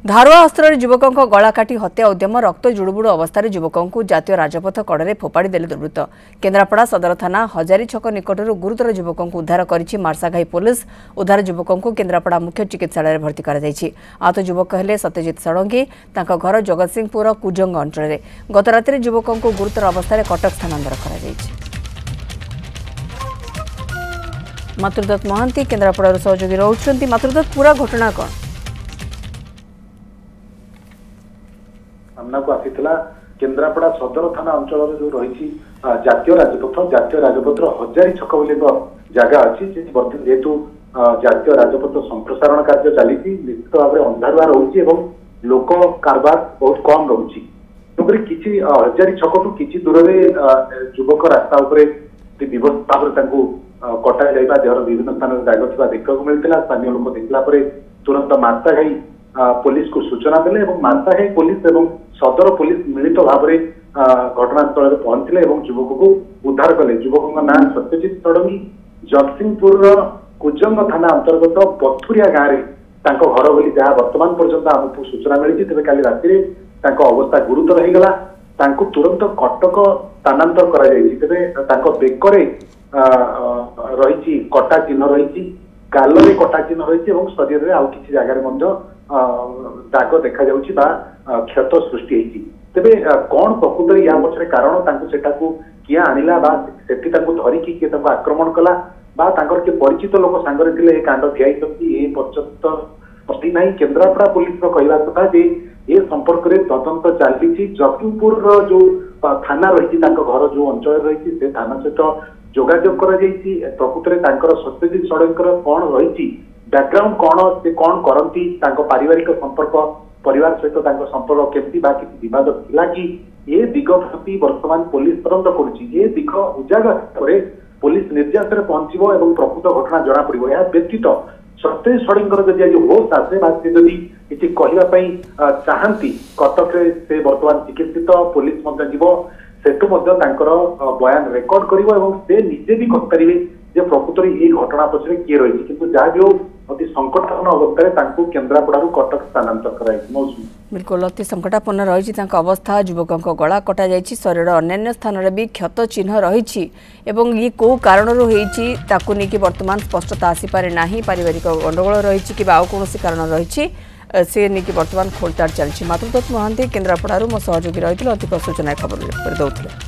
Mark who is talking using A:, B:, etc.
A: धारुआ अस्त्र युवकों गला काटी हत्या उद्यम रक्त जुड़बुड़ अवस्था युवकों जातीय राजपथ कड़े फोपाड़ी देले दुर्वृत्त। केन्द्रापड़ा सदर थाना हजारी छक निकट गुरुतर युवकों उद्धार करिछि मार्साघाई पुलिस। उद्धार युवकों केन्द्रापड़ा मुख्य चिकित्सालय भर्ती कराଯାଇଛି। आहत युवक हेले सत्यजित षडंगी। तांका घर जगतसिंहपुर कुजंग अंचल। गत राति युवकों गुरुतर अवस्था कटक स्थानांतर कराଯାଇଛି। मातृदत्त महांती केन्द्रापड़ा सहयोगी रहउछन्ति। मातृदत्त पूरा घटना कौन
B: सामना को आसीथिला केन्द्रापड़ा सदर थाना अंचल जो रही जातीय राजपथ हजारी छक बोली जगह अच्छी जेहेतु जातीय राजपथ संप्रसारण कार्य चली निश्चित भाव में अंधारुआ रोचे लोक कारबार बहुत कम रोचे कि हजारी छक कि दूर युवक रास्ता व्यवस्था कटा जाइबा देहर विभिन्न स्थान दाग देखा मिलता। स्थानीय लोक देखला तुरंत मार्साघाई पुलिस को सूचना देले मार्साघाई पुलिस और सदर पुलिस मिलित भाव में घटनास्थल में पहुंचले युवक को उद्धार कले। युवकों नाम सत्यजित षडंगी। जगतसिंहपुर कुजंग थाना अंतर्गत पथुरिया गाँव में घर बोली जहाँ वर्तमान पर्यंत आमको सूचना मिली। तेज काली राति अवस्था गुरुतर होगला। तुरंत कटक स्थानांतर कर बेकरे रही कटा चिन्ह रही गाल में कटा चिन्ह रही शरीर में आउ कि जगार दाग देखा क्षत सृष्टि होती। तेरे कौन प्रकृत या पछरे कारण किए आणला सेठी धरिकी किए आक्रमण कला किए परिचित लोक सांगे कांड भियाई पर्यंत ना केन्द्रापड़ा पुलिस कहवा कथा ए संपर्क में तदंत चली। जगतसिंहपुर जो थाना रही घर जो अंचल रही से थाना सहित जोगाजोग प्रकृत में सत्यजित षडंगी कौन रही बैकग्राउंड कौन से कौन करती पारिवारिक संपर्क परिवार सहित संपर्क केमती किसी विवाद थिला कि ये दिग प्रति वर्तमान पुलिस तदंत करुच्ची। दिग उजागर पर पुलिस निर्यास पहुंचो और प्रकृत घटना जना पड़ो। यह व्यतीत सत्यजित षडंगी जदि आज होश आसे जदि किसी कहवाई चाहती कटक से वर्तमान चिकित्सित पुलिस जीव सेठू बयान रेकर्ड कर निजे भी कहींपारे प्रकृत में ये घटना पछरे किए रही कि जहाँ भी अति संकटापन्न अवस्था केन्द्रापड़ा कटक स्थानांतर कर।
A: बिल्कुल अति संकटापन्न रही अवस्था युवकों गला कटा जाइए शरीर अन्य स्थान में भी क्षत चिन्ह रही ये कौ कारण नहीं वर्तमान स्पष्टता आसीपारे ना। पारिवारिक गंडगोल रही कि कौन कारण रही से नहीं वर्तमान खोलताड़ चलती। मातृदत्त महांती केन्द्रापड़ा मो सहयोगी रही अधिक सूचना खबर दौले।